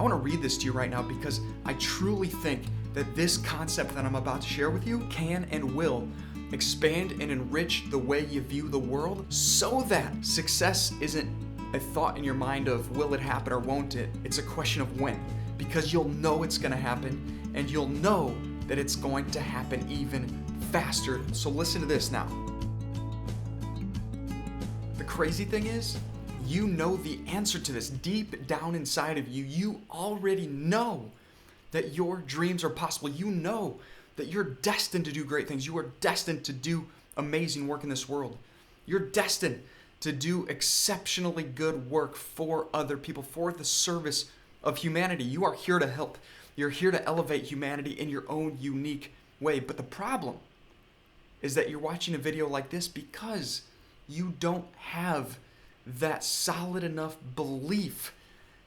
I want to read this to you right now because I truly think that this concept that I'm about to share with you can and will expand and enrich the way you view the world so that success isn't a thought in your mind of will it happen or won't it? It's a question of when, because you'll know it's going to happen and you'll know that it's going to happen even faster. So listen to this now. The crazy thing is, you know the answer to this deep down inside of you. You already know that your dreams are possible. You know that you're destined to do great things. You are destined to do amazing work in this world. You're destined to do exceptionally good work for other people, for the service of humanity. You are here to help. You're here to elevate humanity in your own unique way. But the problem is that you're watching a video like this because you don't have that solid enough belief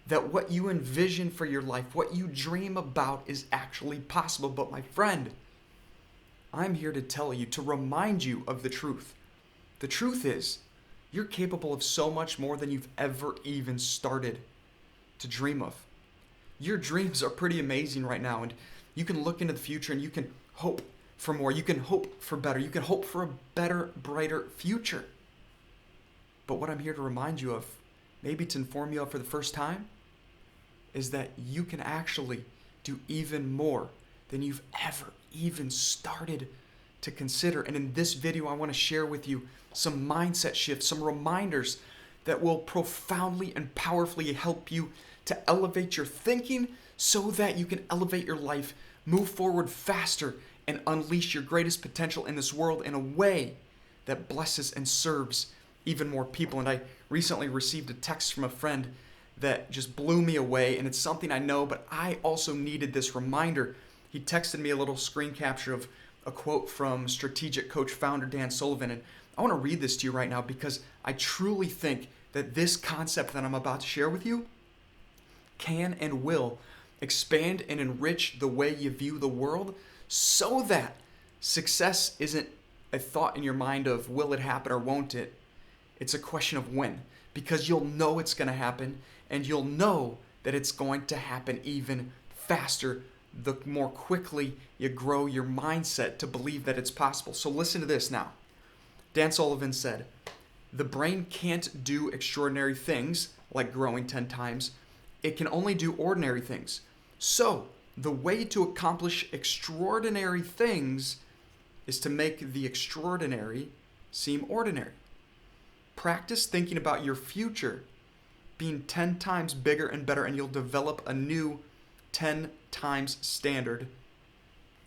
that what you envision for your life, what you dream about, is actually possible. But my friend, I'm here to tell you, to remind you of the truth. The truth is, you're capable of so much more than you've ever even started to dream of. Your dreams are pretty amazing right now, and you can look into the future and you can hope for more. You can hope for better. You can hope for a better, brighter future. But what I'm here to remind you of, maybe to inform you of for the first time, is that you can actually do even more than you've ever even started to consider. And in this video, I want to share with you some mindset shifts, some reminders that will profoundly and powerfully help you to elevate your thinking so that you can elevate your life, move forward faster, and unleash your greatest potential in this world in a way that blesses and serves even more people. And I recently received a text from a friend that just blew me away, and it's something I know, but I also needed this reminder. He texted me a little screen capture of a quote from strategic coach founder Dan Sullivan, and I want to read this to you right now because I truly think that this concept that I'm about to share with you can and will expand and enrich the way you view the world so that success isn't a thought in your mind of will it happen or won't it? It's a question of when, because you'll know it's going to happen and you'll know that it's going to happen even faster the more quickly you grow your mindset to believe that it's possible. So listen to this now. Dan Sullivan said, "The brain can't do extraordinary things like growing 10 times. It can only do ordinary things. So the way to accomplish extraordinary things is to make the extraordinary seem ordinary. Practice thinking about your future being 10 times bigger and better, and you'll develop a new 10 times standard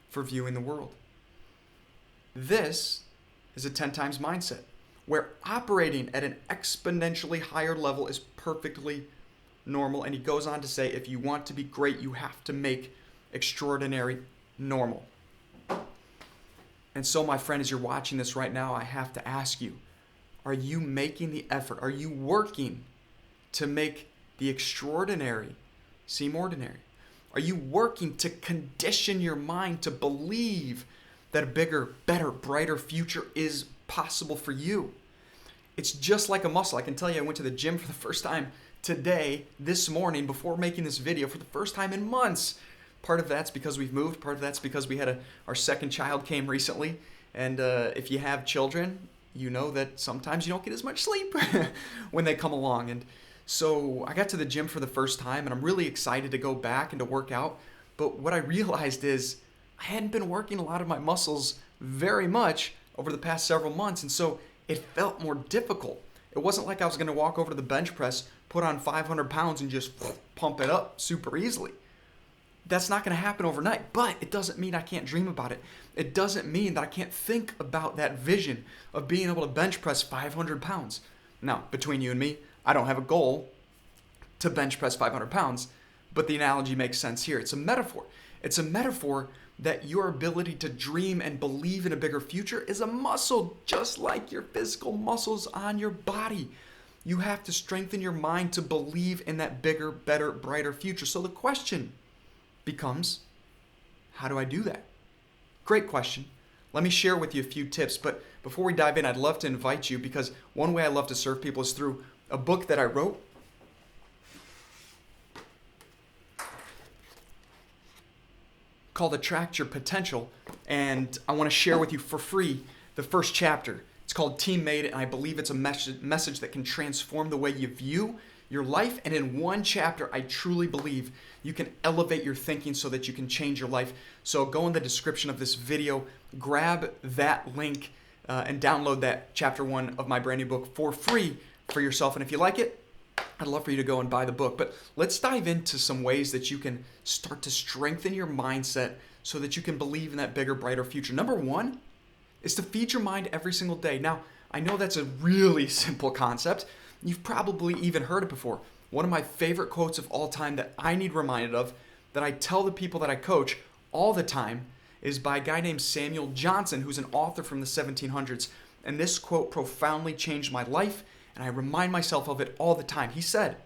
for viewing the world." This is a 10 times mindset, where operating at an exponentially higher level is perfectly normal. And he goes on to say, if you want to be great, you have to make extraordinary normal. And so, my friend, as you're watching this right now, I have to ask you, are you making the effort? Are you working to make the extraordinary seem ordinary? Are you working to condition your mind to believe that a bigger, better, brighter future is possible for you? It's just like a muscle. I can tell you, I went to the gym for the first time today, this morning, before making this video, for the first time in months. Part of that's because we've moved. Part of that's because we had our second child came recently. And if you have children, you know that sometimes you don't get as much sleep when they come along. And so I got to the gym for the first time, and I'm really excited to go back and to work out. But what I realized is I hadn't been working a lot of my muscles very much over the past several months. And so it felt more difficult. It wasn't like I was going to walk over to the bench press, put on 500 pounds, and just pump it up super easily. That's not going to happen overnight, but it doesn't mean I can't dream about it. It doesn't mean that I can't think about that vision of being able to bench press 500 pounds. Now, between you and me, I don't have a goal to bench press 500 pounds, but the analogy makes sense here. It's a metaphor. It's a metaphor that your ability to dream and believe in a bigger future is a muscle, just like your physical muscles on your body. You have to strengthen your mind to believe in that bigger, better, brighter future. So the question becomes, how do I do that? Great question. Let me share with you a few tips, but before we dive in, I'd love to invite you, because one way I love to serve people is through a book that I wrote. called Attract Your Potential, and I want to share with you for free the first chapter. It's called Team Made, and I believe it's a message that can transform the way you view your life. And in one chapter, I truly believe you can elevate your thinking so that you can change your life. So go in the description of this video, grab that link, and download that chapter 1 of my brand new book for free for yourself. And if you like it, I'd love for you to go and buy the book. But let's dive into some ways that you can start to strengthen your mindset so that you can believe in that bigger, brighter future. Number 1 is to feed your mind every single day. Now, I know that's a really simple concept. You've probably even heard it before. One of my favorite quotes of all time that I need reminded of, that I tell the people that I coach all the time, is by a guy named Samuel Johnson, who's an author from the 1700s. And this quote profoundly changed my life, and I remind myself of it all the time. He said,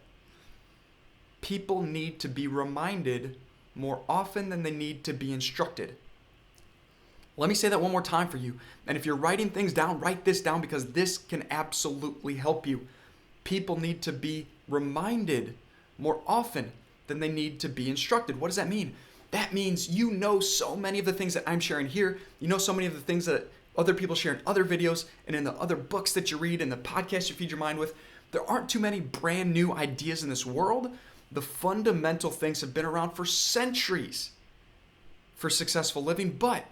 "People need to be reminded more often than they need to be instructed." Let me say that one more time for you. And if you're writing things down, write this down because this can absolutely help you. People need to be reminded more often than they need to be instructed. What does that mean? That means you know so many of the things that I'm sharing here. You know so many of the things that other people share in other videos and in the other books that you read and the podcasts you feed your mind with. There aren't too many brand new ideas in this world. The fundamental things have been around for centuries for successful living. But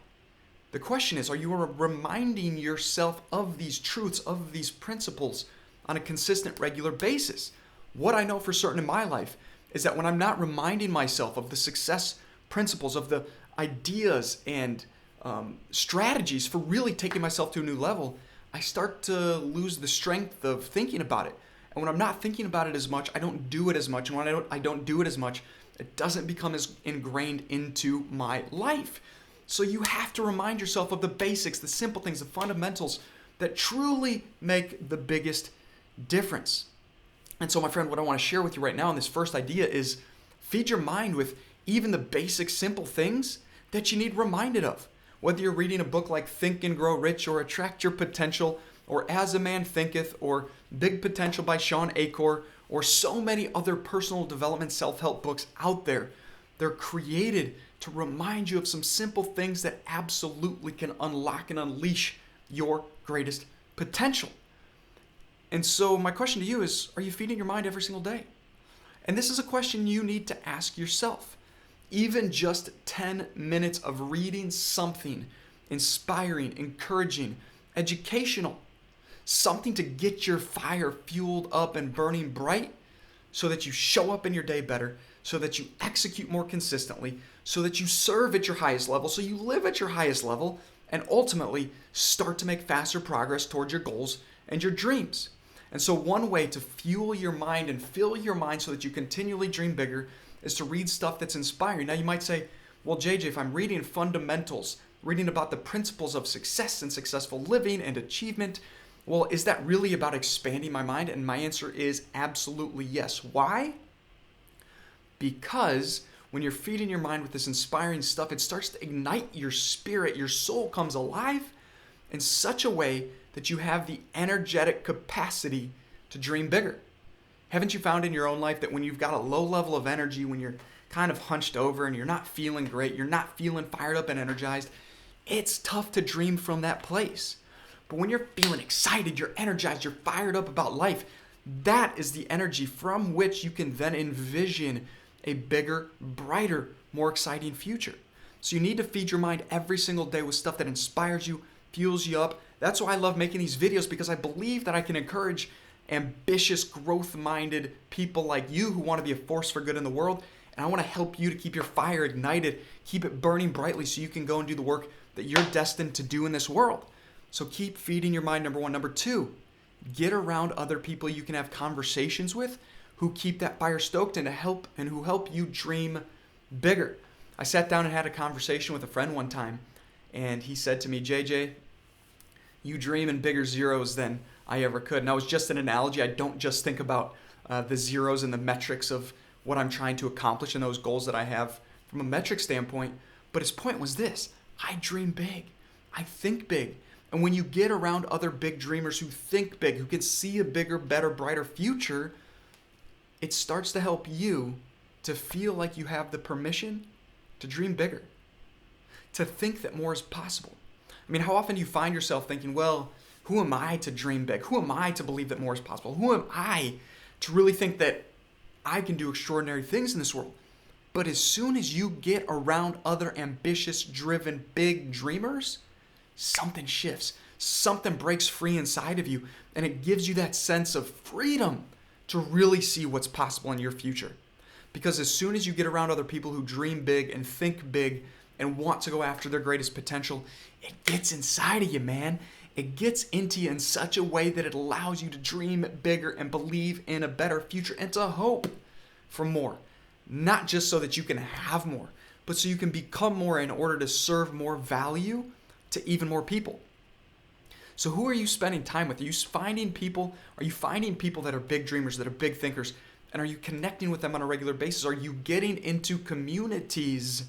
the question is, are you reminding yourself of these truths, of these principles on a consistent, regular basis? What I know for certain in my life is that when I'm not reminding myself of the success principles, of the ideas and strategies for really taking myself to a new level, I start to lose the strength of thinking about it. And when I'm not thinking about it as much, I don't do it as much. And when I don't do it as much, it doesn't become as ingrained into my life. So you have to remind yourself of the basics, the simple things, the fundamentals that truly make the biggest difference. And so, my friend, what I want to share with you right now in this first idea is feed your mind with even the basic, simple things that you need reminded of. Whether you're reading a book like Think and Grow Rich or Attract Your Potential or As a Man Thinketh or Big Potential by Sean Achor or so many other personal development self-help books out there, they're created to remind you of some simple things that absolutely can unlock and unleash your greatest potential. And so my question to you is, are you feeding your mind every single day? And this is a question you need to ask yourself. Even just 10 minutes of reading something inspiring, encouraging, educational, something to get your fire fueled up and burning bright so that you show up in your day better, so that you execute more consistently, so that you serve at your highest level, so you live at your highest level, and ultimately start to make faster progress towards your goals and your dreams. And so one way to fuel your mind and fill your mind so that you continually dream bigger is to read stuff that's inspiring. Now you might say, well, JJ, if I'm reading fundamentals, reading about the principles of success and successful living and achievement, well, is that really about expanding my mind? And my answer is absolutely yes. Why? Because when you're feeding your mind with this inspiring stuff, it starts to ignite your spirit. Your soul comes alive in such a way that you have the energetic capacity to dream bigger. Haven't you found in your own life that when you've got a low level of energy, when you're kind of hunched over and you're not feeling great, you're not feeling fired up and energized, it's tough to dream from that place. But when you're feeling excited, you're energized, you're fired up about life, that is the energy from which you can then envision a bigger, brighter, more exciting future. So you need to feed your mind every single day with stuff that inspires you, fuels you up. That's why I love making these videos, because I believe that I can encourage ambitious, growth-minded people like you who want to be a force for good in the world. And I want to help you to keep your fire ignited, keep it burning brightly so you can go and do the work that you're destined to do in this world. So keep feeding your mind, number one. Number two, get around other people you can have conversations with who keep that fire stoked and who help you dream bigger. I sat down and had a conversation with a friend one time, and he said to me, JJ, you dream in bigger zeros than I ever could. And that was just an analogy. I don't just think about the zeros and the metrics of what I'm trying to accomplish and those goals that I have from a metric standpoint. But his point was this: I dream big. I think big. And when you get around other big dreamers who think big, who can see a bigger, better, brighter future, it starts to help you to feel like you have the permission to dream bigger. to think that more is possible. I mean, how often do you find yourself thinking, well, who am I to dream big? Who am I to believe that more is possible? Who am I to really think that I can do extraordinary things in this world? But as soon as you get around other ambitious, driven, big dreamers, something shifts. Something breaks free inside of you, and it gives you that sense of freedom to really see what's possible in your future. Because as soon as you get around other people who dream big and think big and want to go after their greatest potential, it gets inside of you, man. It gets into you in such a way that it allows you to dream bigger and believe in a better future and to hope for more. Not just so that you can have more, but so you can become more in order to serve more value to even more people. So who are you spending time with? Are you finding people that are big dreamers, that are big thinkers? And are you connecting with them on a regular basis? Are you getting into communities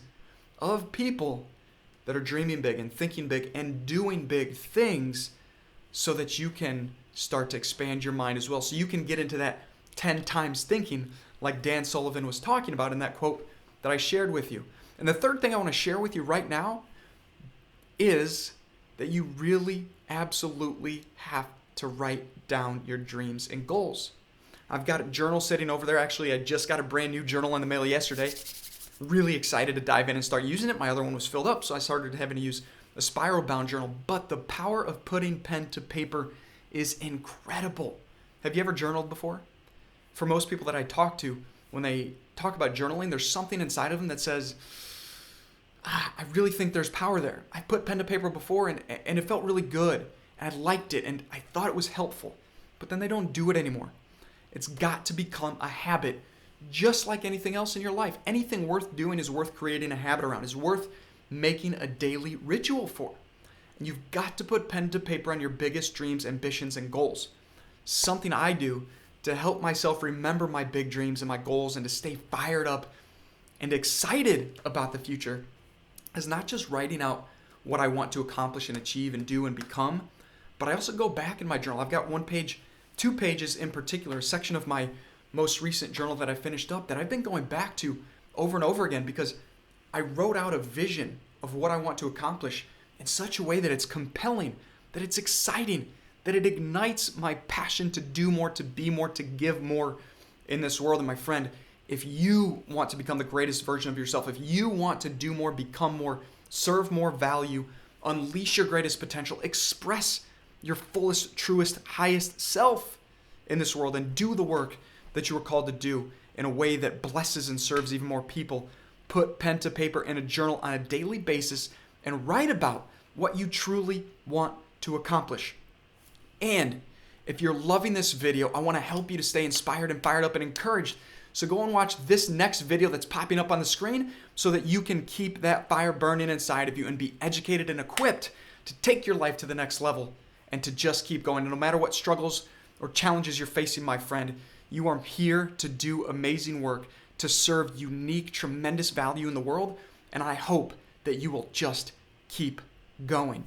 of people that are dreaming big and thinking big and doing big things so that you can start to expand your mind as well? So you can get into that 10 times thinking like Dan Sullivan was talking about in that quote that I shared with you. And the third thing I want to share with you right now is that you really absolutely have to write down your dreams and goals. I've got a journal sitting over there. Actually, I just got a brand new journal in the mail yesterday. Really excited to dive in and start using it. My other one was filled up, so I started having to use a spiral bound journal. But the power of putting pen to paper is incredible. Have you ever journaled before? For most people that I talk to, when they talk about journaling, there's something inside of them that says, I really think there's power there. I put pen to paper before and it felt really good. And I liked it and I thought it was helpful. But then they don't do it anymore. It's got to become a habit, just like anything else in your life. Anything worth doing is worth creating a habit around, is worth making a daily ritual for. And you've got to put pen to paper on your biggest dreams, ambitions, and goals. Something I do to help myself remember my big dreams and my goals and to stay fired up and excited about the future is not just writing out what I want to accomplish and achieve and do and become, but I also go back in my journal. I've got 1 page, 2 pages in particular, a section of my most recent journal that I finished up that I've been going back to over and over again because I wrote out a vision of what I want to accomplish in such a way that it's compelling, that it's exciting, that it ignites my passion to do more, to be more, to give more in this world. And my friend, if you want to become the greatest version of yourself, if you want to do more, become more, serve more value, unleash your greatest potential, express your fullest, truest, highest self in this world, and do the work that you were called to do in a way that blesses and serves even more people, put pen to paper in a journal on a daily basis and write about what you truly want to accomplish. And if you're loving this video, I want to help you to stay inspired and fired up and encouraged. So go and watch this next video that's popping up on the screen so that you can keep that fire burning inside of you and be educated and equipped to take your life to the next level and to just keep going. And no matter what struggles or challenges you're facing, my friend, you are here to do amazing work, to serve unique, tremendous value in the world. And I hope that you will just keep going.